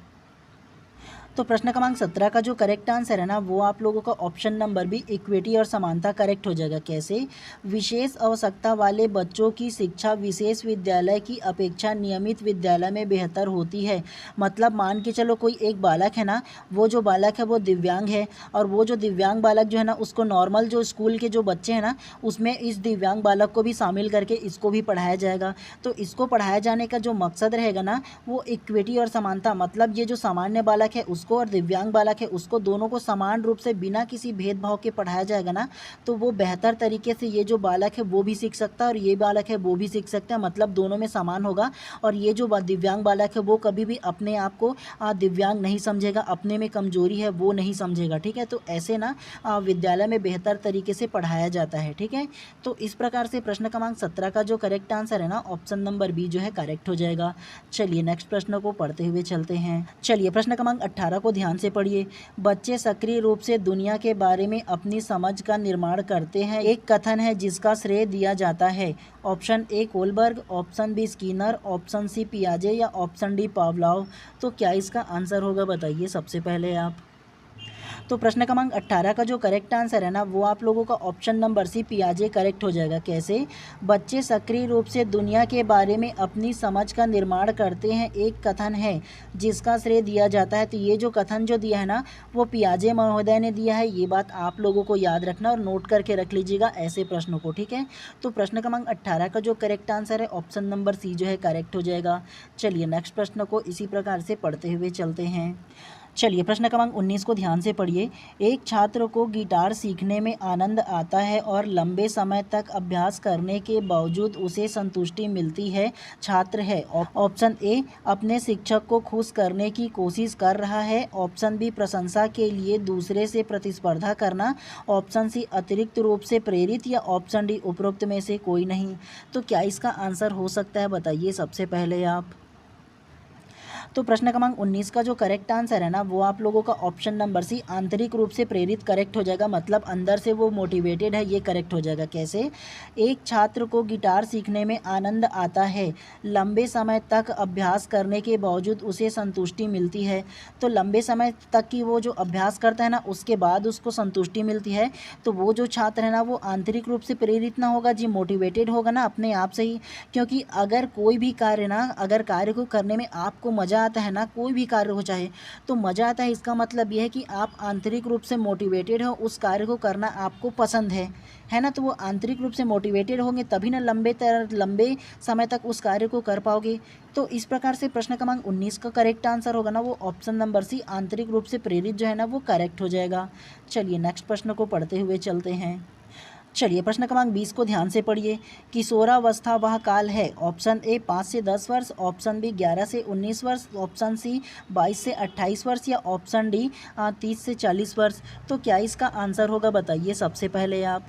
तो प्रश्न क्रमांक 17 का जो करेक्ट आंसर है ना वो आप लोगों का ऑप्शन नंबर बी इक्विटी और समानता करेक्ट हो जाएगा। कैसे? विशेष आवश्यकता वाले बच्चों की शिक्षा विशेष विद्यालय की अपेक्षा नियमित विद्यालय में बेहतर होती है। मतलब मान के चलो कोई एक बालक है ना, वो जो बालक है वो दिव्यांग है, और वो जो दिव्यांग बालक जो है ना उसको नॉर्मल जो स्कूल के जो बच्चे हैं ना उसमें इस दिव्यांग बालक को भी शामिल करके इसको भी पढ़ाया जाएगा। तो इसको पढ़ाया जाने का जो मकसद रहेगा ना वो इक्विटी और समानता, मतलब ये जो सामान्य बालक है उसको और दिव्यांग बालक है उसको दोनों को समान रूप से बिना किसी भेदभाव के पढ़ाया जाएगा ना, तो वो बेहतर तरीके से ये जो बालक है वो भी सीख सकता है और ये बालक है वो भी सीख सकता है, मतलब दोनों में समान होगा। और ये जो दिव्यांग बालक है वो कभी भी अपने आप को दिव्यांग नहीं समझेगा, अपने में कमजोरी है वो नहीं समझेगा। ठीक है, तो ऐसे ना विद्यालय में बेहतर तरीके से पढ़ाया जाता है। ठीक है, तो इस प्रकार से प्रश्न क्रमांक 17 का जो करेक्ट आंसर है ना ऑप्शन नंबर बी जो है करेक्ट हो जाएगा। चलिए नेक्स्ट प्रश्न को पढ़ते हुए चलते हैं। चलिए प्रश्न क्रमांक 18 को ध्यान से पढ़िए। बच्चे सक्रिय रूप से दुनिया के बारे में अपनी समझ का निर्माण करते हैं, एक कथन है जिसका श्रेय दिया जाता है। Option A Kohlberg, option B Skinner, option C पियाजे, या ऑप्शन डी पावलोव। तो क्या इसका आंसर होगा, बताइए सबसे पहले आप। तो प्रश्न क्रमांक 18 का जो करेक्ट आंसर है ना वो आप लोगों का ऑप्शन नंबर सी पियाजे करेक्ट हो जाएगा। कैसे? बच्चे सक्रिय रूप से दुनिया के बारे में अपनी समझ का निर्माण करते हैं, एक कथन है जिसका श्रेय दिया जाता है। तो ये जो कथन जो दिया है ना वो पियाजे महोदय ने दिया है, ये बात आप लोगों को याद रखना और नोट करके रख लीजिएगा ऐसे प्रश्नों को। ठीक है, तो प्रश्न क्रमांक 18 का जो करेक्ट आंसर है ऑप्शन नंबर सी जो है करेक्ट हो जाएगा। चलिए नेक्स्ट प्रश्न को इसी प्रकार से पढ़ते हुए चलते हैं। चलिए प्रश्न क्रमांक 19 को ध्यान से पढ़िए। एक छात्र को गिटार सीखने में आनंद आता है और लंबे समय तक अभ्यास करने के बावजूद उसे संतुष्टि मिलती है। छात्र है, ऑप्शन ए अपने शिक्षक को खुश करने की कोशिश कर रहा है, ऑप्शन बी प्रशंसा के लिए दूसरे से प्रतिस्पर्धा करना, ऑप्शन सी अतिरिक्त रूप से प्रेरित, या ऑप्शन डी उपरोक्त में से कोई नहीं। तो क्या इसका आंसर हो सकता है, बताइए सबसे पहले आप। तो प्रश्न क्रमांक 19 का जो करेक्ट आंसर है ना वो आप लोगों का ऑप्शन नंबर सी आंतरिक रूप से प्रेरित करेक्ट हो जाएगा, मतलब अंदर से वो मोटिवेटेड है, ये करेक्ट हो जाएगा। कैसे? एक छात्र को गिटार सीखने में आनंद आता है, लंबे समय तक अभ्यास करने के बावजूद उसे संतुष्टि मिलती है। तो लंबे समय तक की वो जो अभ्यास करता है ना उसके बाद उसको संतुष्टि मिलती है, तो वो जो छात्र है ना वो आंतरिक रूप से प्रेरित ना होगा जी, मोटिवेटेड होगा ना अपने आप से ही। क्योंकि अगर कोई भी कार्य ना, अगर कार्य को करने में आपको मज़ा आता है ना, कोई भी कार्य हो चाहे तो मज़ा आता है, इसका मतलब यह है कि आप आंतरिक रूप से मोटिवेटेड हो, उस कार्य को करना आपको पसंद है ना। तो वो आंतरिक रूप से मोटिवेटेड होंगे तभी ना लंबे समय तक उस कार्य को कर पाओगे। तो इस प्रकार से प्रश्न क्रमांक 19 का करेक्ट आंसर होगा ना वो ऑप्शन नंबर सी आंतरिक रूप से प्रेरित जो है ना वो करेक्ट हो जाएगा। चलिए नेक्स्ट प्रश्न को पढ़ते हुए चलते हैं। चलिए प्रश्न क्रमांक 20 को ध्यान से पढ़िए। किशोरावस्था वह काल है, ऑप्शन ए 5 से 10 वर्ष, ऑप्शन बी 11 से 19 वर्ष, ऑप्शन सी 22 से 28 वर्ष, या ऑप्शन डी 30 से 40 वर्ष। तो क्या इसका आंसर होगा, बताइए सबसे पहले आप।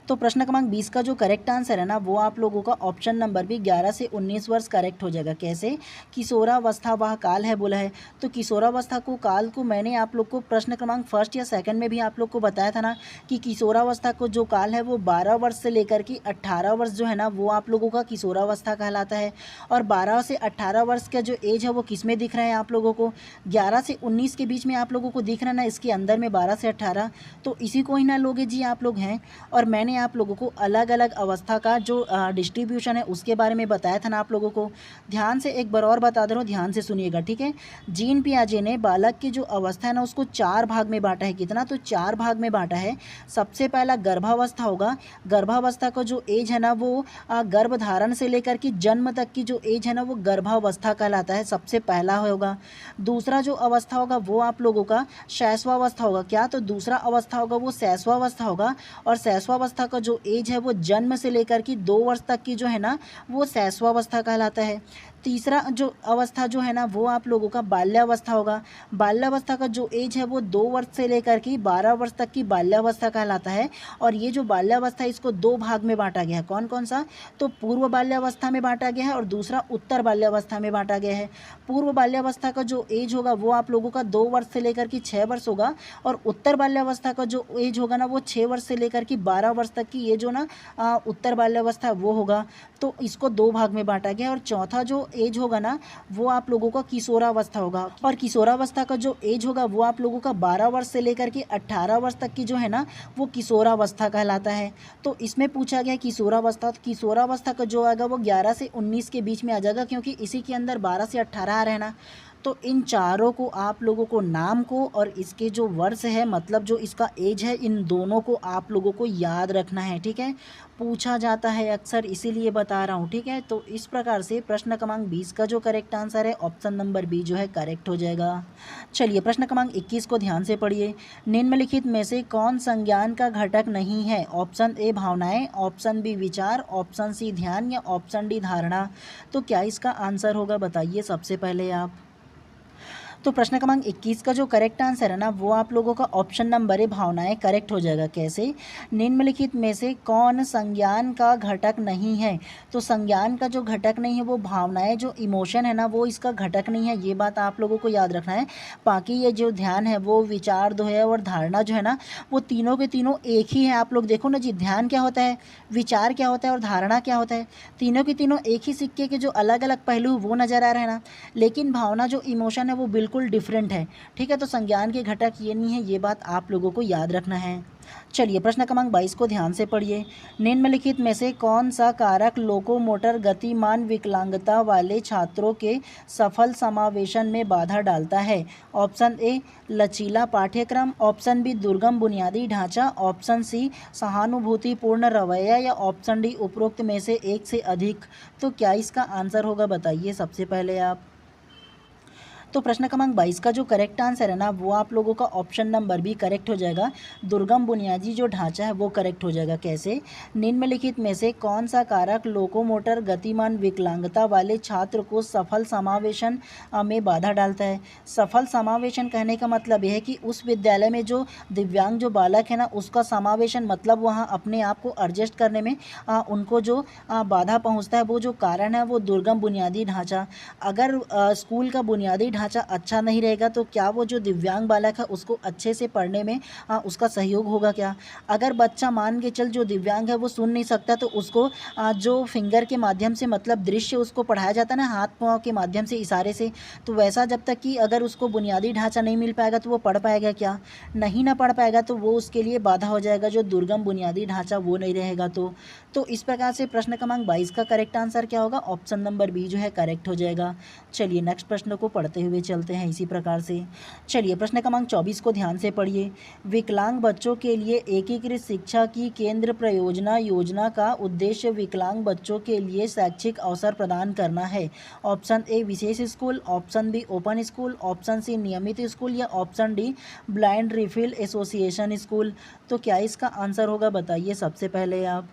तो प्रश्न क्रमांक 20 का जो करेक्ट आंसर है ना वो आप लोगों का ऑप्शन नंबर भी 11 से 19 वर्ष करेक्ट हो जाएगा। कैसे? किशोरावस्था वह काल है बोला है, तो किशोरावस्था को काल को मैंने आप लोग को प्रश्न क्रमांक फर्स्ट या सेकंड में भी आप लोग को बताया था ना कि किशोरावस्था को जो काल है वो 12 वर्ष से लेकर के 18 वर्ष जो है ना वो आप लोगों का किशोरावस्था कहलाता है। और 12 से 18 वर्ष का जो एज है वो किस में दिख रहा है आप लोगों को, 11 से 19 के बीच में आप लोगों को दिख रहा है ना, इसके अंदर में 12 से 18, तो इसी को ही ना लोगे जी आप लोग हैं। और मैंने मैंने आप लोगों को अलग अलग अवस्था का जो डिस्ट्रीब्यूशन है उसके बारे में बताया था ना आप लोगों को। ध्यान से एक बार और बता दे रहा हूँ, ध्यान से सुनिएगा, ठीक है। जीन पियाजे ने बालक की जो अवस्था है ना उसको 4 भाग में बांटा है। कितना? तो 4 भाग में बांटा है। सबसे पहला गर्भावस्था होगा। गर्भावस्था का जो एज है ना वो गर्भधारण से लेकर के जन्म तक की जो एज है ना वो गर्भावस्था कहलाता है, सबसे पहला होगा। दूसरा जो अवस्था होगा वो आप लोगों का शैशवावस्था होगा। क्या? तो दूसरा अवस्था होगा वो शैशवावस्था होगा। और शैशवावस्था का जो एज है वो जन्म से लेकर के 2 वर्ष तक की जो है ना वो शैशवावस्था कहलाता है। तीसरा जो अवस्था जो है ना वो आप लोगों का बाल्यावस्था होगा। बाल्यावस्था का जो एज है वो 2 वर्ष से लेकर के 12 वर्ष तक की बाल्यावस्था कहलाता है। और ये जो बाल्यावस्था है इसको 2 भाग में बांटा गया है। कौन कौन सा? तो पूर्व बाल्यावस्था में बांटा गया है और दूसरा उत्तर बाल्यावस्था में बांटा गया है। पूर्व बाल्यावस्था का जो एज होगा वो आप लोगों का 2 वर्ष से लेकर के 6 वर्ष होगा। और उत्तर बाल्यावस्था का जो एज होगा ना वो 6 वर्ष से लेकर के 12 वर्ष तक की ये जो ना उत्तर बाल्यावस्था वो होगा। तो इसको 2 भाग में बांटा गया। और चौथा जो एज होगा ना वो आप लोगों का किशोरावस्था होगा। और किशोरावस्था का जो एज होगा वो आप लोगों का 12 वर्ष से लेकर के 18 वर्ष तक की जो है ना वो किशोरावस्था कहलाता है। तो इसमें पूछा गया किशोरावस्था, तो किशोरावस्था का जो आएगा वो 11 से 19 के बीच में आ जाएगा, क्योंकि इसी के अंदर 12 से 18 आ रहे हैं ना। तो इन चारों को आप लोगों को नाम को और इसके जो वर्ष है मतलब जो इसका एज है इन दोनों को आप लोगों को याद रखना है, ठीक है। पूछा जाता है अक्सर, इसीलिए बता रहा हूँ, ठीक है। तो इस प्रकार से प्रश्न क्रमांक 20 का जो करेक्ट आंसर है ऑप्शन नंबर बी जो है करेक्ट हो जाएगा। चलिए प्रश्न क्रमांक 21 को ध्यान से पढ़िए। निम्नलिखित में से कौन संज्ञान का घटक नहीं है? ऑप्शन ए भावनाएं, ऑप्शन बी विचार, ऑप्शन सी ध्यान या ऑप्शन डी धारणा। तो क्या इसका आंसर होगा बताइए सबसे पहले आप। तो प्रश्न क्रमांक 21 का जो करेक्ट आंसर है ना वो आप लोगों का ऑप्शन नंबर ए भावनाएं करेक्ट हो जाएगा। कैसे? निम्नलिखित में से कौन संज्ञान का घटक नहीं है? तो संज्ञान का जो घटक नहीं है वो भावनाएं, जो इमोशन है ना वो इसका घटक नहीं है, ये बात आप लोगों को याद रखना है। बाकी ये जो ध्यान है वो विचार जो है और धारणा जो है ना वो तीनों के तीनों एक ही है। आप लोग देखो ना जी, ध्यान क्या होता है, विचार क्या होता है और धारणा क्या होता है, तीनों के तीनों एक ही सिक्के के जो अलग अलग पहलू वो नज़र आ रहे हैं ना। लेकिन भावना जो इमोशन है वो बिल्कुल डिफरेंट है, ठीक है। तो संज्ञान के घटक ये नहीं है, ये बात आप लोगों को याद रखना है। चलिए प्रश्न क्रमांक 22 को ध्यान से पढ़िए। निम्नलिखित में से कौन सा कारक लोकोमोटर गतिमान विकलांगता वाले छात्रों के सफल समावेशन में बाधा डालता है? ऑप्शन ए लचीला पाठ्यक्रम, ऑप्शन बी दुर्गम बुनियादी ढांचा, ऑप्शन सी सहानुभूतिपूर्ण रवैया या ऑप्शन डी उपरोक्त में से एक से अधिक। तो क्या इसका आंसर होगा बताइए सबसे पहले आप। तो प्रश्न क्रमांक 22 का जो करेक्ट आंसर है ना वो आप लोगों का ऑप्शन नंबर बी करेक्ट हो जाएगा। दुर्गम बुनियादी जो ढांचा है वो करेक्ट हो जाएगा। कैसे? निम्नलिखित में से कौन सा कारक लोकोमोटर गतिमान विकलांगता वाले छात्र को सफल समावेशन में बाधा डालता है? सफल समावेशन कहने का मतलब यह है कि उस विद्यालय में जो दिव्यांग जो बालक है ना उसका समावेशन, मतलब वहाँ अपने आप को एडजस्ट करने में उनको जो बाधा पहुँचता है वो जो कारण है वो दुर्गम बुनियादी ढांचा। अगर स्कूल का बुनियादी ढांचा अच्छा नहीं रहेगा तो क्या वो जो दिव्यांग बालक है उसको अच्छे से पढ़ने में उसका सहयोग होगा क्या? अगर बच्चा मान के चल जो दिव्यांग है वो सुन नहीं सकता तो उसको जो फिंगर के माध्यम से मतलब दृश्य उसको पढ़ाया जाता है ना हाथ पाँव के माध्यम से इशारे से, तो वैसा जब तक कि अगर उसको बुनियादी ढांचा नहीं मिल पाएगा तो वो पढ़ पाएगा क्या? नहीं ना पढ़ पाएगा, तो वो उसके लिए बाधा हो जाएगा जो दुर्गम बुनियादी ढांचा वो नहीं रहेगा। तो इस प्रकार से प्रश्न क्रमांक 22 का करेक्ट आंसर क्या होगा? ऑप्शन नंबर बी जो है करेक्ट हो जाएगा। चलिए नेक्स्ट प्रश्न को पढ़ते हुए चलते हैं इसी प्रकार से। चलिए प्रश्न क्रमांक 24 को ध्यान से पढ़िए। विकलांग बच्चों के लिए एकीकृत शिक्षा की केंद्र प्रयोजना योजना का उद्देश्य विकलांग बच्चों के लिए शैक्षिक अवसर प्रदान करना है। ऑप्शन ए विशेष school, option B open school, option C नियमित स्कूल या option D blind relief association school. तो क्या इसका आंसर होगा बताइए सबसे पहले आप।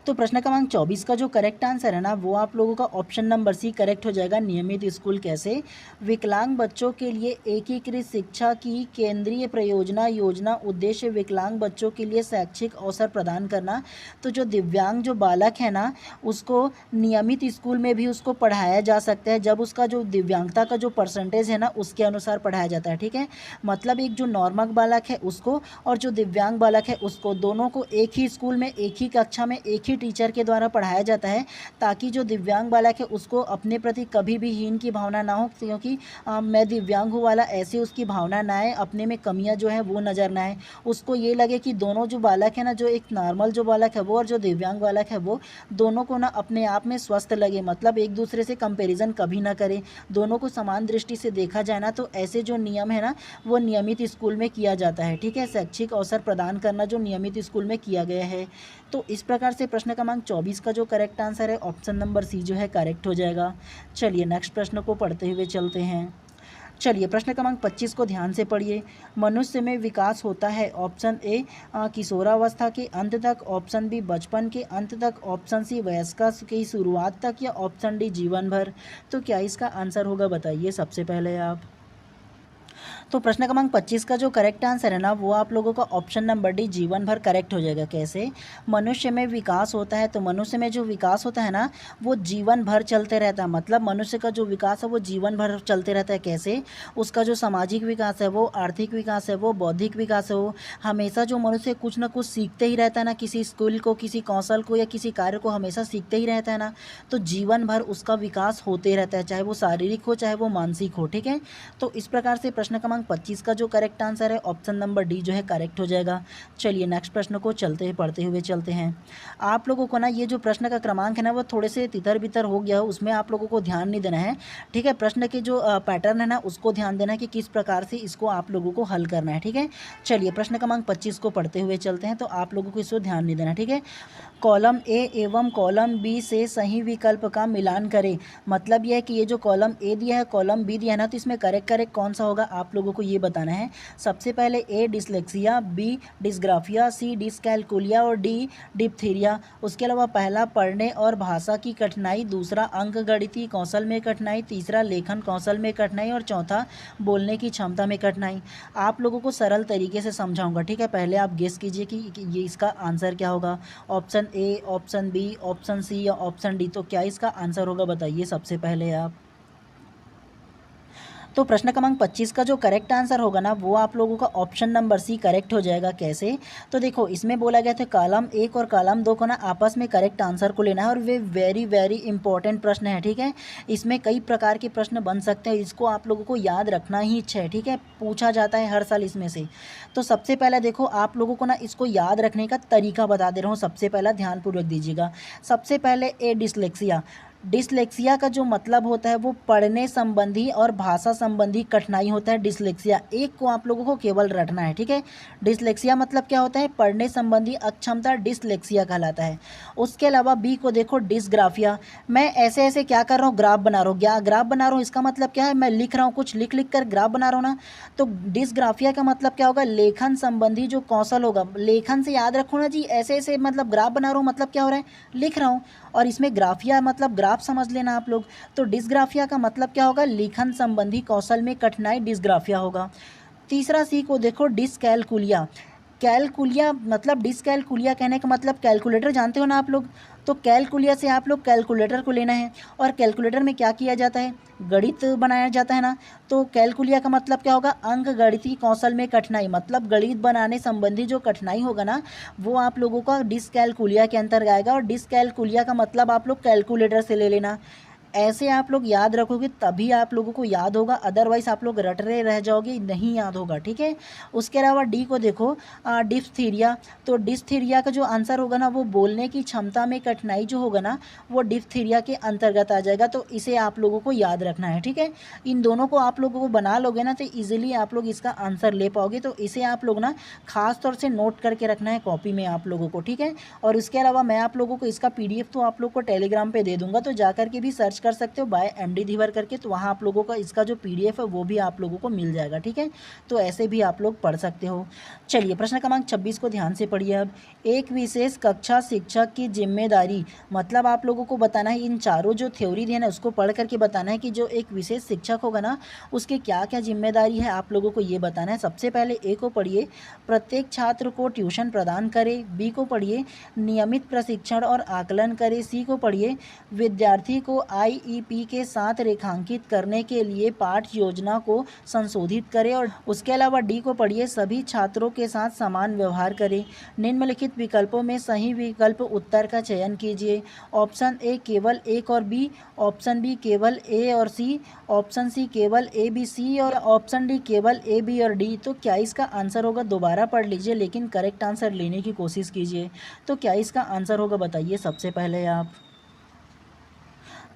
तो प्रश्न क्रमांक 24 का जो करेक्ट आंसर है ना वो आप लोगों का ऑप्शन नंबर सी करेक्ट हो जाएगा, नियमित स्कूल। कैसे? विकलांग बच्चों के लिए एकीकृत शिक्षा की केंद्रीय प्रयोजना योजना उद्देश्य विकलांग बच्चों के लिए शैक्षिक अवसर प्रदान करना। तो जो दिव्यांग जो बालक है ना उसको नियमित स्कूल में भी उसको पढ़ाया जा सकता है जब उसका जो दिव्यांगता का जो परसेंटेज है ना उसके अनुसार पढ़ाया जाता है, ठीक है। मतलब एक जो नॉर्मल बालक है उसको और जो दिव्यांग बालक है उसको, दोनों को एक ही स्कूल में एक ही कक्षा में एक ही टीचर के द्वारा पढ़ाया जाता है, ताकि जो दिव्यांग बालक है उसको अपने प्रति कभी भी हीन की भावना ना हो, क्योंकि मैं दिव्यांग हूँ वाला ऐसी उसकी भावना ना आए, अपने में कमियाँ जो है वो नज़र ना आए। उसको ये लगे कि दोनों जो बालक है ना, जो एक नॉर्मल जो बालक है वो और जो दिव्यांग बालक है वो, दोनों को ना अपने आप में स्वस्थ लगे, मतलब एक दूसरे से कंपैरिजन कभी ना करें, दोनों को समान दृष्टि से देखा जाए ना। तो ऐसे जो नियम है ना वो नियमित स्कूल में किया जाता है, ठीक है। शैक्षिक अवसर प्रदान करना जो नियमित स्कूल में किया गया है। तो इस प्रकार से प्रश्न क्रमांक 24 का जो करेक्ट आंसर है ऑप्शन नंबर सी जो है करेक्ट हो जाएगा। चलिए नेक्स्ट प्रश्न को पढ़ते हुए चलते हैं। चलिए प्रश्न क्रमांक 25 को ध्यान से पढ़िए। मनुष्य में विकास होता है ऑप्शन ए किशोरावस्था के अंत तक, ऑप्शन बी बचपन के अंत तक, ऑप्शन सी वयस्का की शुरुआत तक, या ऑप्शन डी जीवन भर। तो क्या इसका आंसर होगा बताइए सबसे पहले आप। तो प्रश्न क्रमांक 25 का जो करेक्ट आंसर है ना वो आप लोगों का ऑप्शन नंबर डी जीवन भर करेक्ट हो जाएगा। कैसे? मनुष्य में विकास होता है, तो मनुष्य में जो विकास होता है ना वो जीवन भर चलते रहता है, मतलब मनुष्य का जो विकास है वो जीवन भर चलते रहता है। कैसे? उसका जो सामाजिक विकास है, वो आर्थिक विकास है, वो बौद्धिक विकास है, वो हमेशा जो मनुष्य कुछ ना कुछ सीखते ही रहता है ना, किसी स्किल को, किसी कौशल को या किसी कार्य को हमेशा सीखते ही रहता है ना, तो जीवन भर उसका विकास होते रहता है, चाहे वो शारीरिक हो चाहे वो मानसिक हो, ठीक है। तो इस प्रकार से प्रश्न क्रमांक 25 का जो करेक्ट आंसर है ऑप्शन नंबर डी जो है करेक्ट हो जाएगा। चलिए नेक्स्ट प्रश्न को पढ़ते हुए चलते हैं। आप लोगों को ना ये जो प्रश्न का क्रमांक है ना वो थोड़े से तितर बितर हो गया हो, उसमें आप लोगों को ध्यान नहीं देना है, ठीक है। प्रश्न के जो पैटर्न है ना उसको ध्यान देना है कि किस प्रकार से इसको आप लोगों को हल करना है, ठीक है। चलिए प्रश्न क्रमांक 25 को पढ़ते हुए चलते हैं। तो आप लोगों को इसको ध्यान नहीं देना, ठीक है। कॉलम ए एवं कॉलम बी से सही विकल्प का मिलान करें। मतलब यह है कि ये जो कॉलम ए दिया है, कॉलम बी दिया है ना, तो इसमें करेक्ट कौन सा होगा आप लोगों को ये बताना है। सबसे पहले ए डिसलेक्सिया, बी डिसग्राफिया, सी डिसकैलकुलिया और डी डिप्थीरिया। उसके अलावा पहला पढ़ने और भाषा की कठिनाई, दूसरा अंकगणितीय कौशल में कठिनाई, तीसरा लेखन कौशल में कठिनाई और चौथा बोलने की क्षमता में कठिनाई। आप लोगों को सरल तरीके से समझाऊंगा, ठीक है। पहले आप गेस कीजिए कि ये इसका आंसर क्या होगा। Option A, option B, option C या ऑप्शन डी। तो क्या इसका आंसर होगा बताइए सबसे पहले आप। तो प्रश्न क्रमांक 25 का जो करेक्ट आंसर होगा ना वो आप लोगों का ऑप्शन नंबर सी करेक्ट हो जाएगा। कैसे? तो देखो इसमें बोला गया था कॉलम 1 और कॉलम 2 को ना आपस में करेक्ट आंसर को लेना है, और वे वेरी इंपॉर्टेंट प्रश्न है, ठीक है। इसमें कई प्रकार के प्रश्न बन सकते हैं, इसको आप लोगों को याद रखना ही अच्छा है, ठीक है। पूछा जाता है हर साल इसमें से। तो सबसे पहले देखो आप लोगों को ना इसको याद रखने का तरीका बता दे रहा हूँ, सबसे पहला ध्यानपूर्वक दीजिएगा। सबसे पहले ए डिसलेक्सिया। डिसलेक्सिया का जो मतलब होता है वो पढ़ने संबंधी और भाषा संबंधी कठिनाई होता है डिसलेक्सिया। एक को आप लोगों को केवल रटना है, ठीक है। डिसलेक्सिया मतलब क्या होता है? पढ़ने संबंधी अक्षमता डिसलेक्सिया कहलाता है। उसके अलावा बी को देखो डिसग्राफिया। मैं ऐसे क्या कर रहा हूँ, ग्राफ बना रहा हूँ। ग्राफ बना रहा हूँ इसका मतलब क्या है? मैं लिख रहा हूँ, कुछ लिख कर ग्राफ बना रहा हूँ ना। तो डिसग्राफिया का मतलब क्या होगा? लेखन संबंधी जो कौशल होगा, लेखन से याद रखो ना जी, ऐसे मतलब ग्राफ बना रहा हूँ मतलब क्या हो रहा है? लिख रहा हूँ। और इसमें ग्राफिया मतलब ग्राफ समझ लेना आप लोग। तो डिसग्राफिया का मतलब क्या होगा? लेखन संबंधी कौशल में कठिनाई डिसग्राफिया होगा। तीसरा सी को देखो डिसकैलकुलिया। कैलकुलिया मतलब डिसकैलकुलिया कहने का मतलब कैलकुलेटर जानते हो ना आप लोग। तो कैलकुलिया से आप लोग कैलकुलेटर को लेना है, और कैलकुलेटर में क्या किया जाता है? गणित बनाया जाता है ना। तो कैलकुलिया का मतलब क्या होगा? अंक गणितीय कौशल में कठिनाई, मतलब गणित बनाने संबंधी जो कठिनाई होगा ना वो आप लोगों का डिसकैलकुलिया के अंतर्गत आएगा। और डिसकैलकुलिया का मतलब आप लोग कैलकुलेटर से ले लेना। ऐसे आप लोग याद रखोगे तभी आप लोगों को याद होगा, अदरवाइज आप लोग रट रहे रह जाओगे, नहीं याद होगा, ठीक है। उसके अलावा डी को देखो डिप्थीरिया। तो डिप्थीरिया का जो आंसर होगा ना वो बोलने की क्षमता में कठिनाई जो होगा ना वो डिप्थीरिया के अंतर्गत आ जाएगा। तो इसे आप लोगों को याद रखना है, ठीक है। इन दोनों को आप लोगों को बना लोगे ना तो ईजिली आप लोग इसका आंसर ले पाओगे। तो इसे आप लोग ना खास तौर से नोट करके रखना है कॉपी में आप लोगों को, ठीक है। और इसके अलावा मैं आप लोगों को इसका PDF तो आप लोग को टेलीग्राम पे दे दूंगा, तो जा करके भी सर्च कर सकते हो बाय MD धीवर करके, तो वहाँ आप लोगों का इसका जो PDF है वो भी आप लोगों को मिल जाएगा, ठीक है। तो ऐसे भी आप लोग पढ़ सकते हो। चलिए प्रश्न क्रमांक 26 को ध्यान से पढ़िए। अब एक विशेष कक्षा शिक्षक की जिम्मेदारी, मतलब आप लोगों को बताना है इन चारों जो थ्योरी दी है ना उसको पढ़ करके बताना है कि जो एक विशेष शिक्षक होगा ना उसके क्या क्या जिम्मेदारी है आप लोगों को ये बताना है। सबसे पहले ए को पढ़िए, प्रत्येक छात्र को ट्यूशन प्रदान करे। बी को पढ़िए, नियमित प्रशिक्षण और आकलन करे। सी को पढ़िए, विद्यार्थी को आईईपी के साथ रेखांकित करने के लिए पाठ योजना को संशोधित करें। और उसके अलावा डी को पढ़िए, सभी छात्रों के साथ समान व्यवहार करें। निम्नलिखित विकल्पों में सही विकल्प उत्तर का चयन कीजिए। ऑप्शन ए केवल एक और बी, ऑप्शन बी केवल ए और सी, ऑप्शन सी केवल ए बी सी और ऑप्शन डी केवल ए बी और डी। तो क्या इसका आंसर होगा, दोबारा पढ़ लीजिए लेकिन करेक्ट आंसर लेने की कोशिश कीजिए। तो क्या इसका आंसर होगा बताइए सबसे पहले आप।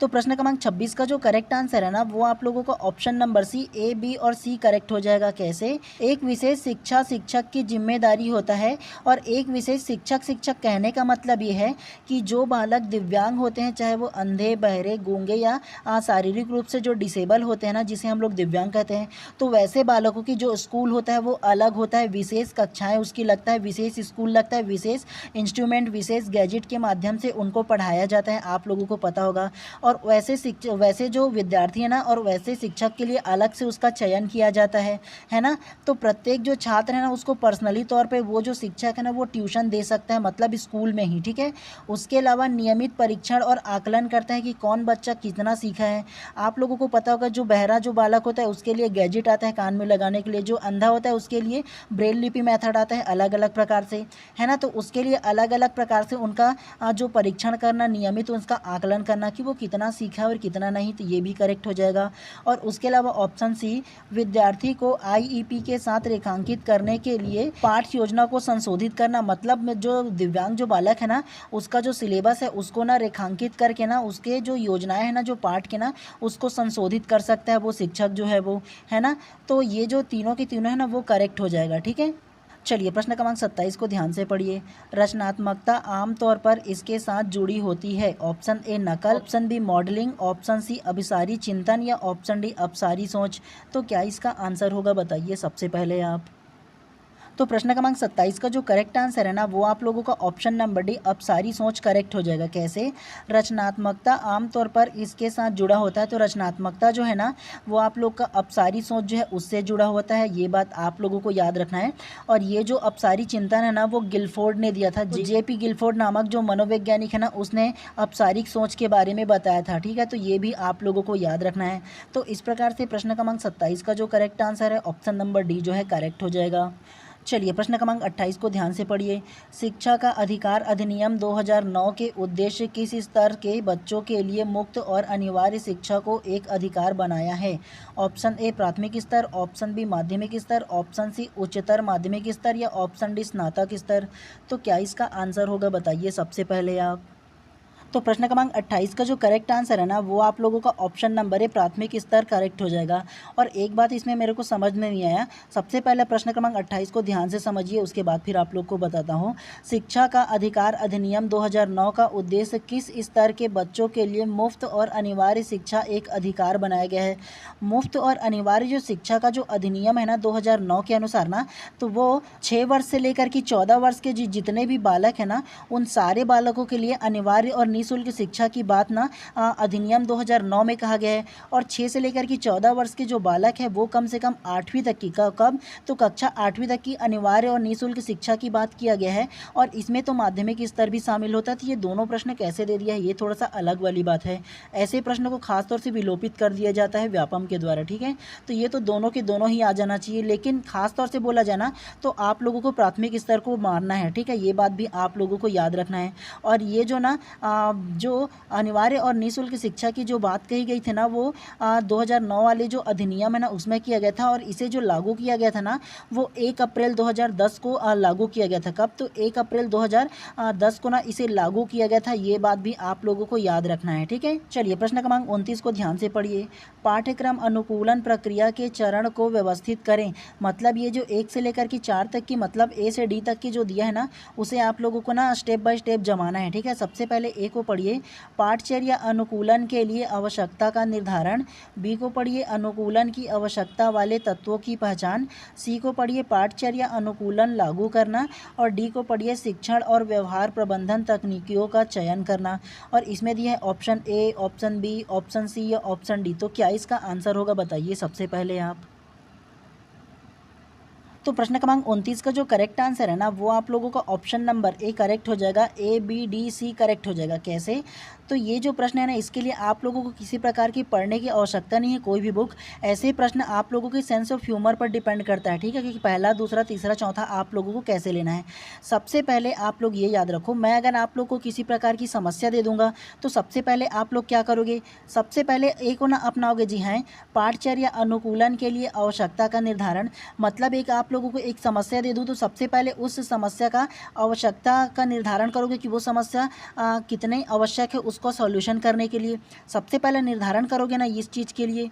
तो प्रश्न क्रमांक 26 का जो करेक्ट आंसर है ना वो आप लोगों का option number C, A B और सी करेक्ट हो जाएगा। कैसे? एक विशेष शिक्षा शिक्षक की जिम्मेदारी होता है और एक विशेष शिक्षक कहने का मतलब ये है कि जो बालक दिव्यांग होते हैं, चाहे वो अंधे, बहरे, गूंगे या शारीरिक रूप से जो डिसेबल होते हैं ना, जिसे हम लोग दिव्यांग कहते हैं, तो वैसे बालकों की जो स्कूल होता है वो अलग होता है। विशेष कक्षाएँ उसकी लगता है, विशेष स्कूल लगता है, विशेष इंस्ट्रूमेंट, विशेष गैजेट के माध्यम से उनको पढ़ाया जाता है, आप लोगों को पता होगा। और वैसे जो विद्यार्थी है ना, और वैसे शिक्षक के लिए अलग से उसका चयन किया जाता है ना। तो प्रत्येक जो छात्र है ना उसको पर्सनली तौर पे वो जो शिक्षक है ना वो ट्यूशन दे सकता है, मतलब स्कूल में ही, ठीक है। उसके अलावा नियमित परीक्षण और आकलन करता है कि कौन बच्चा कितना सीखा है। आप लोगों को पता होगा जो बहरा जो बालक होता है उसके लिए गैजेट आता है कान में लगाने के लिए, जो अंधा होता है उसके लिए ब्रेल लिपि मेथड आता है अलग अलग प्रकार से, है ना। तो उसके लिए अलग अलग प्रकार से उनका जो परीक्षण करना, नियमित उसका आकलन करना कि वो कितना सीखा है और कितना नहीं, तो ये भी करेक्ट हो जाएगा। और उसके अलावा ऑप्शन सी, विद्यार्थी को आईईपी के साथ रेखांकित करने के लिए पाठ योजना को संशोधित करना, मतलब जो दिव्यांग जो बालक है ना उसका जो सिलेबस है उसको ना रेखांकित करके ना उसके जो योजनाएं है ना जो पाठ के ना उसको संशोधित कर सकता है वो शिक्षक जो है वो, है ना। तो ये जो तीनों की तीनों है ना वो करेक्ट हो जाएगा, ठीक है। चलिए प्रश्न क्रमांक 27 को ध्यान से पढ़िए। रचनात्मकता आमतौर पर इसके साथ जुड़ी होती है। ऑप्शन ए नकल, option B modelling, option C अभिसारी चिंतन या ऑप्शन डी अपसारी सोच। तो क्या इसका आंसर होगा बताइए सबसे पहले आप। तो प्रश्न क्रमांक 27 का जो करेक्ट आंसर है ना वो आप लोगों का ऑप्शन नंबर डी अपसारी सोच करेक्ट हो जाएगा। कैसे? रचनात्मकता आमतौर पर इसके साथ जुड़ा होता है। तो रचनात्मकता जो है ना वो आप लोग का अपसारी सोच जो है उससे जुड़ा होता है, ये बात आप लोगों को याद रखना है। और ये जो अपसारी चिंतन है ना वो गिलफोर्ड ने दिया था, जेपी गिलफोर्ड नामक जो मनोवैज्ञानिक है ना उसने अपसारिक सोच के बारे में बताया था, ठीक है। तो ये भी आप लोगों को याद रखना है। तो इस प्रकार से प्रश्न क्रमांक 27 का जो करेक्ट आंसर है ऑप्शन नंबर डी जो है करेक्ट हो जाएगा। चलिए प्रश्न क्रमांक 28 को ध्यान से पढ़िए। शिक्षा का अधिकार अधिनियम 2009 के उद्देश्य किस स्तर के बच्चों के लिए मुफ्त और अनिवार्य शिक्षा को एक अधिकार बनाया है। ऑप्शन ए प्राथमिक स्तर, ऑप्शन बी माध्यमिक स्तर, ऑप्शन सी उच्चतर माध्यमिक स्तर या ऑप्शन डी स्नातक स्तर। तो क्या इसका आंसर होगा बताइए सबसे पहले आप। तो प्रश्न क्रमांक 28 का जो करेक्ट आंसर है ना वो आप लोगों का ऑप्शन नंबर है प्राथमिक स्तर करेक्ट हो जाएगा। और एक बात इसमें मेरे को समझ में नहीं आया, सबसे पहले प्रश्न क्रमांक 28 को ध्यान से समझिए, उसके बाद फिर आप लोग को बताता हूँ। शिक्षा का अधिकार अधिनियम 2009 का उद्देश्य किस स्तर के बच्चों के लिए मुफ्त और अनिवार्य शिक्षा एक अधिकार बनाया गया है। मुफ्त और अनिवार्य जो शिक्षा का जो अधिनियम है ना 2009 के अनुसार ना, तो वो 6 वर्ष से लेकर के 14 वर्ष के जितने भी बालक हैं ना उन सारे बालकों के लिए अनिवार्य और निःशुल्क शिक्षा की बात ना अधिनियम 2009 में कहा गया है। और 6 से लेकर के 14 वर्ष के जो बालक है वो कम से कम 8वीं तक की कब तो कक्षा 8वीं तक की अनिवार्य और निःशुल्क शिक्षा की बात किया गया है। और इसमें तो माध्यमिक स्तर भी शामिल होता है। तो ये दोनों प्रश्न कैसे दे दिया है ये थोड़ा सा अलग वाली बात है। ऐसे प्रश्नों को खासतौर से विलोपित कर दिया जाता है व्यापम के द्वारा, ठीक है। तो ये तो दोनों के दोनों ही आ जाना चाहिए, लेकिन खासतौर से बोला जाए ना तो आप लोगों को प्राथमिक स्तर को मानना है, ठीक है। ये बात भी आप लोगों को याद रखना है। और ये जो ना जो अनिवार्य और निःशुल्क शिक्षा की जो बात कही गई थी ना वो 2009 वाले जो अधिनियम है ना उसमें किया गया था। और इसे जो लागू किया गया था ना वो 1 अप्रैल 2010 को लागू किया गया था। कब? तो 1 अप्रैल 2010 को ना इसे लागू किया गया था। ये बात भी आप लोगों को याद रखना है, ठीक है। चलिए प्रश्न क्रमांक 29 को ध्यान से पढ़िए। पाठ्यक्रम अनुकूलन प्रक्रिया के चरण को व्यवस्थित करें। मतलब ये जो 1 से लेकर के 4 तक की, मतलब ए से डी तक की जो दिया है ना उसे आप लोगों को ना स्टेप बाय स्टेप जमाना है, ठीक है। सबसे पहले ए को पढ़िए, पाठचर्या अनुकूलन के लिए आवश्यकता का निर्धारण। बी को पढ़िए, अनुकूलन की आवश्यकता वाले तत्वों की पहचान। सी को पढ़िए, पाठचर्या अनुकूलन लागू करना। और डी को पढ़िए, शिक्षण और व्यवहार प्रबंधन तकनीकियों का चयन करना। और इसमें दिया है option A, option B, option C या ऑप्शन डी। तो क्या इसका आंसर होगा बताइए सबसे पहले आप। तो प्रश्न क्रमांक 29 का जो करेक्ट आंसर है ना वो आप लोगों का ऑप्शन नंबर ए करेक्ट हो जाएगा, A B D C correct हो जाएगा। कैसे? तो ये जो प्रश्न है ना इसके लिए आप लोगों को किसी प्रकार की पढ़ने की आवश्यकता नहीं है कोई भी बुक। ऐसे प्रश्न आप लोगों के सेंस ऑफ ह्यूमर पर डिपेंड करता है, ठीक है, कि पहला दूसरा तीसरा चौथा आप लोगों को कैसे लेना है। सबसे पहले आप लोग ये याद रखो, मैं अगर आप लोग को किसी प्रकार की समस्या दे दूंगा तो सबसे पहले आप लोग क्या करोगे, सबसे पहले एक को ना अपनाओगे, जी हाँ, पाठचर्या अनुकूलन के लिए आवश्यकता का निर्धारण। मतलब एक आप लोगों को एक समस्या दे दूँ तो सबसे पहले उस समस्या का आवश्यकता का निर्धारण करोगे कि वो समस्या कितने आवश्यक है उसको सॉल्यूशन करने के लिए। सबसे पहले निर्धारण करोगे ना इस चीज़ के लिए।